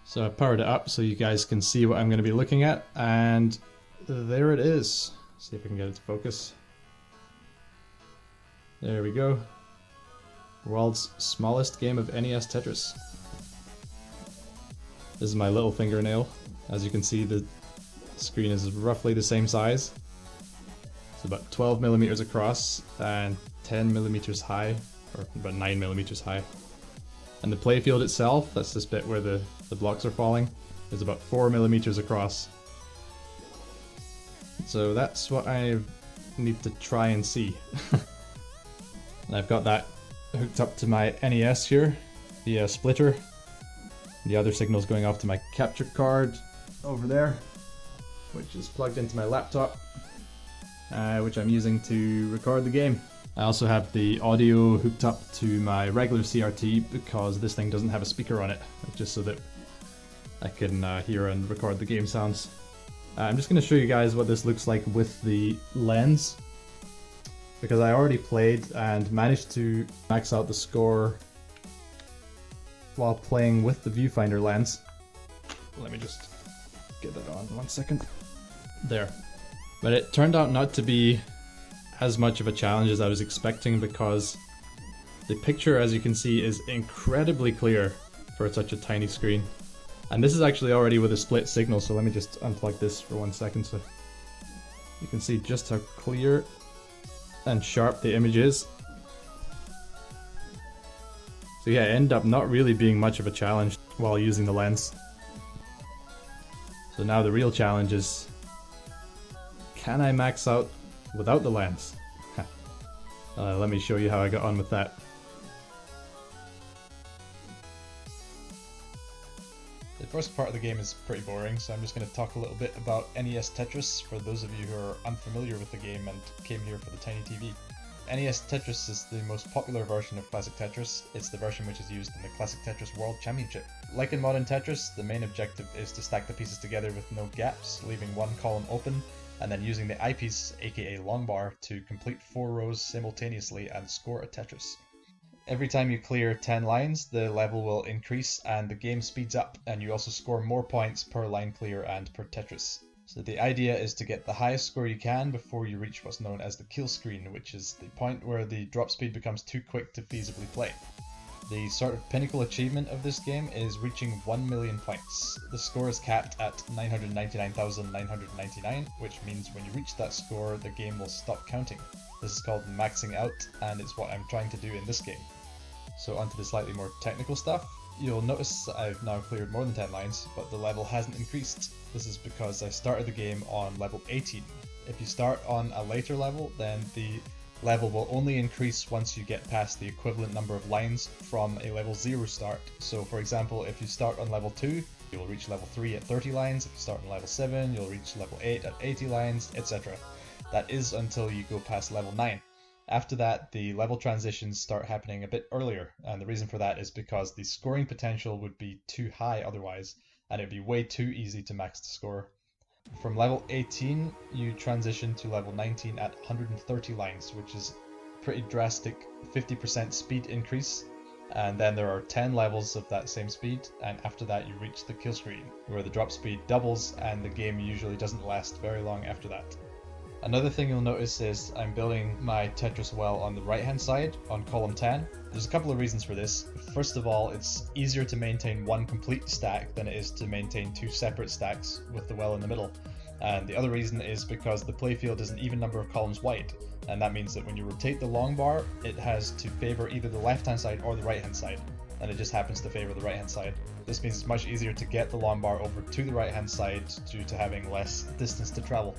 So I powered it up so you guys can see what I'm going to be looking at, and there it is. See if I can get it to focus. There we go. World's smallest game of NES Tetris. This is my little fingernail. As you can see, the screen is roughly the same size. It's about 12 millimeters across and 10 millimeters high, or about 9 millimeters high. And the playfield itself, that's this bit where the blocks are falling, is about 4 millimeters across. So that's what I need to try and see. And I've got that hooked up to my NES here via splitter. The other signal's going off to my capture card over there, which is plugged into my laptop, which I'm using to record the game. I also have the audio hooked up to my regular CRT because this thing doesn't have a speaker on it, just so that I can hear and record the game sounds. I'm just going to show you guys what this looks like with the lens, because I already played and managed to max out the score while playing with the viewfinder lens. Let me just get that on 1 second. There. But it turned out not to be as much of a challenge as I was expecting, because the picture, as you can see, is incredibly clear for such a tiny screen. And this is actually already with a split signal, so let me just unplug this for 1 second so you can see just how clear and sharp the image is. So yeah, it ended up not really being much of a challenge while using the lens. So now the real challenge is, can I max out without the lens? Let me show you how I got on with that. The first part of the game is pretty boring, so I'm just going to talk a little bit about NES Tetris for those of you who are unfamiliar with the game and came here for the tiny TV. NES Tetris is the most popular version of Classic Tetris. It's the version which is used in the Classic Tetris World Championship. Like in modern Tetris, the main objective is to stack the pieces together with no gaps, leaving one column open, and then using the eyepiece, aka long bar, to complete 4 rows simultaneously and score a Tetris. Every time you clear 10 lines, the level will increase and the game speeds up, and you also score more points per line clear and per Tetris. So the idea is to get the highest score you can before you reach what's known as the Killscreen, which is the point where the drop speed becomes too quick to feasibly play. The sort of pinnacle achievement of this game is reaching 1 million points. The score is capped at 999,999, which means when you reach that score, the game will stop counting. This is called maxing out, and it's what I'm trying to do in this game. So onto the slightly more technical stuff. You'll notice I've now cleared more than 10 lines, but the level hasn't increased. This is because I started the game on level 18. If you start on a later level, then the level will only increase once you get past the equivalent number of lines from a level 0 start. So for example, if you start on level 2, you'll reach level 3 at 30 lines. If you start on level 7, you'll reach level 8 at 80 lines, etc. That is until you go past level 9. After that, the level transitions start happening a bit earlier, and the reason for that is because the scoring potential would be too high otherwise, and it'd be way too easy to max the score. From level 18, you transition to level 19 at 130 lines, which is a pretty drastic 50% speed increase, and then there are 10 levels of that same speed, and after that you reach the kill screen, where the drop speed doubles and the game usually doesn't last very long after that. Another thing you'll notice is I'm building my Tetris well on the right hand side, on column 10. There's a couple of reasons for this. First of all, it's easier to maintain one complete stack than it is to maintain 2 separate stacks with the well in the middle. And the other reason is because the playfield is an even number of columns wide, and that means that when you rotate the long bar, it has to favor either the left hand side or the right hand side, and it just happens to favor the right hand side. This means it's much easier to get the long bar over to the right hand side due to having less distance to travel.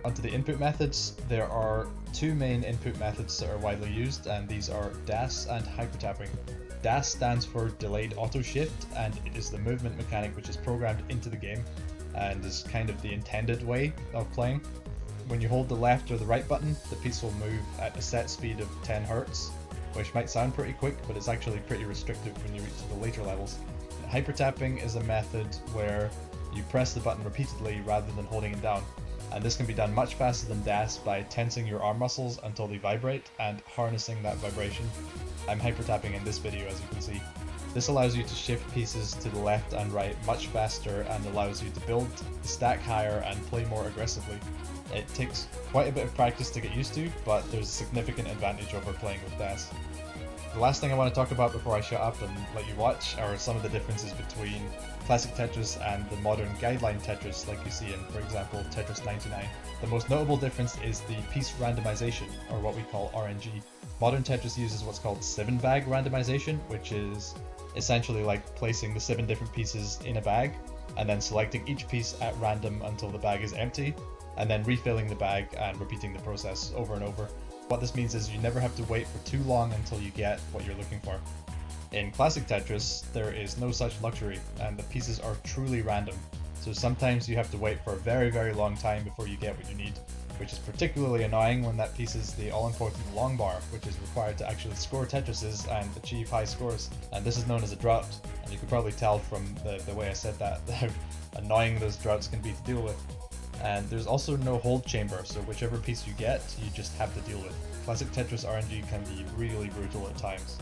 Onto the input methods, there are 2 main input methods that are widely used, and these are DAS and hypertapping. DAS stands for delayed auto shift, and it is the movement mechanic which is programmed into the game and is kind of the intended way of playing. When you hold the left or the right button, the piece will move at a set speed of 10 Hz, which might sound pretty quick, but it's actually pretty restrictive when you reach the later levels. Hypertapping is a method where you press the button repeatedly rather than holding it down. And this can be done much faster than DAS by tensing your arm muscles until they vibrate and harnessing that vibration. I'm hypertapping in this video, as you can see. This allows you to shift pieces to the left and right much faster and allows you to build, stack higher and play more aggressively. It takes quite a bit of practice to get used to, but there's a significant advantage over playing with DAS. The last thing I want to talk about before I shut up and let you watch are some of the differences between classic Tetris and the modern guideline Tetris like you see in, for example, Tetris 99. The most notable difference is the piece randomization, or what we call RNG. Modern Tetris uses what's called 7-bag randomization, which is essentially like placing the 7 different pieces in a bag and then selecting each piece at random until the bag is empty, and then refilling the bag and repeating the process over and over. What this means is you never have to wait for too long until you get what you're looking for. In classic Tetris, there is no such luxury, and the pieces are truly random, so sometimes you have to wait for a very, very long time before you get what you need, which is particularly annoying when that piece is the all-important long bar, which is required to actually score Tetrises and achieve high scores, and this is known as a drought, and you can probably tell from the way I said that how annoying those droughts can be to deal with. And there's also no hold chamber, so whichever piece you get, you just have to deal with. Classic Tetris RNG can be really brutal at times.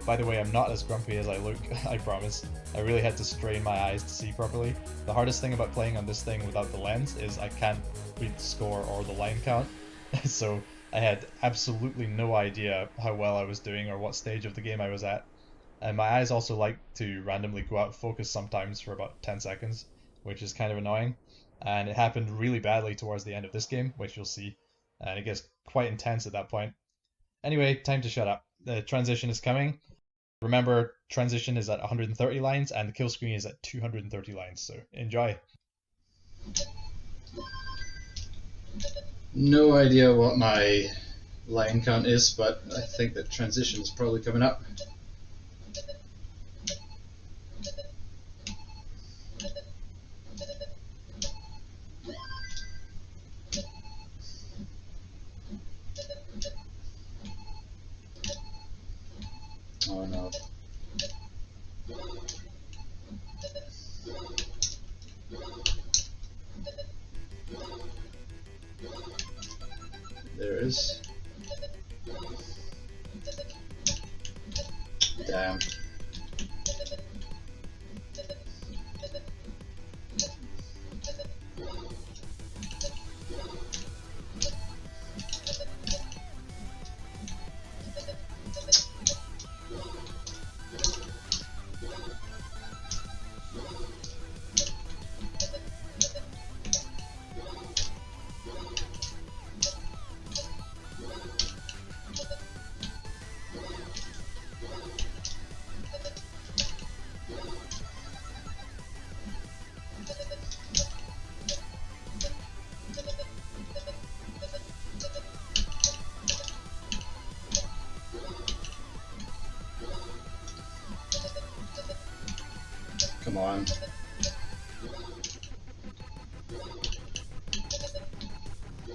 By the way, I'm not as grumpy as I look, I promise. I really had to strain my eyes to see properly. The hardest thing about playing on this thing without the lens is I can't read the score or the line count, so I had absolutely no idea how well I was doing or what stage of the game I was at. And my eyes also like to randomly go out of focus sometimes for about 10 seconds, which is kind of annoying. And it happened really badly towards the end of this game, which you'll see, and it gets quite intense at that point. Anyway, time to shut up. The transition is coming. Remember, transition is at 130 lines and the kill screen is at 230 lines, so enjoy. No idea what my line count is, but I think that transition is probably coming up. Oh no. There it is. Damn. Come on.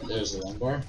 There's the long bar.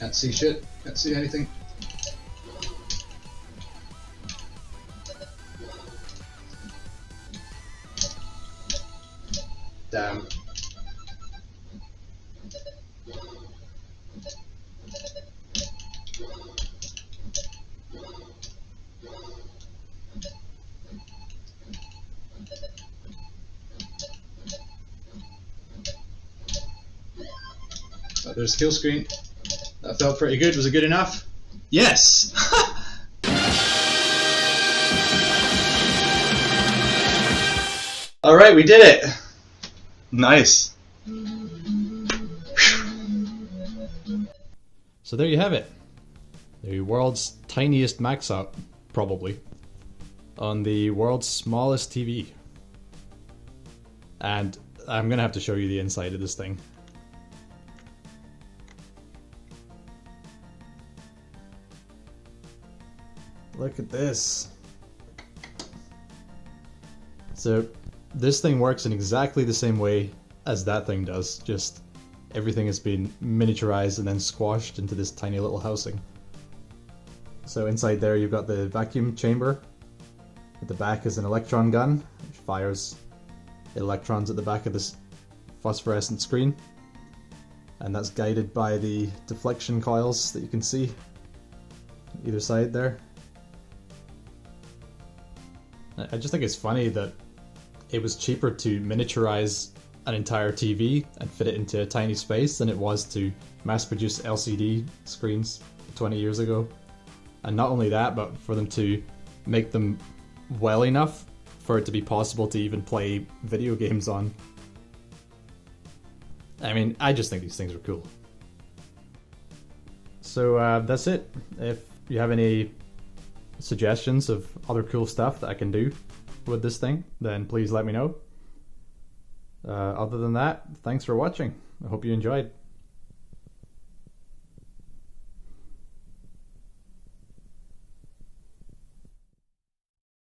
Can't see shit. Can't see anything. Damn. So there's Killscreen. That felt pretty good. Was it good enough? Yes! Alright, we did it! Nice. So there you have it. The world's tiniest Maxout, probably, on the world's smallest TV. And I'm gonna have to show you the inside of this thing. Look at this. So this thing works in exactly the same way as that thing does, just everything has been miniaturized and then squashed into this tiny little housing. So inside there you've got the vacuum chamber. At the back is an electron gun, which fires electrons at the back of this phosphorescent screen. And that's guided by the deflection coils that you can see either side there. I just think it's funny that it was cheaper to miniaturize an entire TV and fit it into a tiny space than it was to mass produce LCD screens 20 years ago. And not only that, but for them to make them well enough for it to be possible to even play video games on. I mean, I just think these things are cool. So that's it. If you have any suggestions of other cool stuff that I can do with this thing, then please let me know. Other than that, thanks for watching. I hope you enjoyed.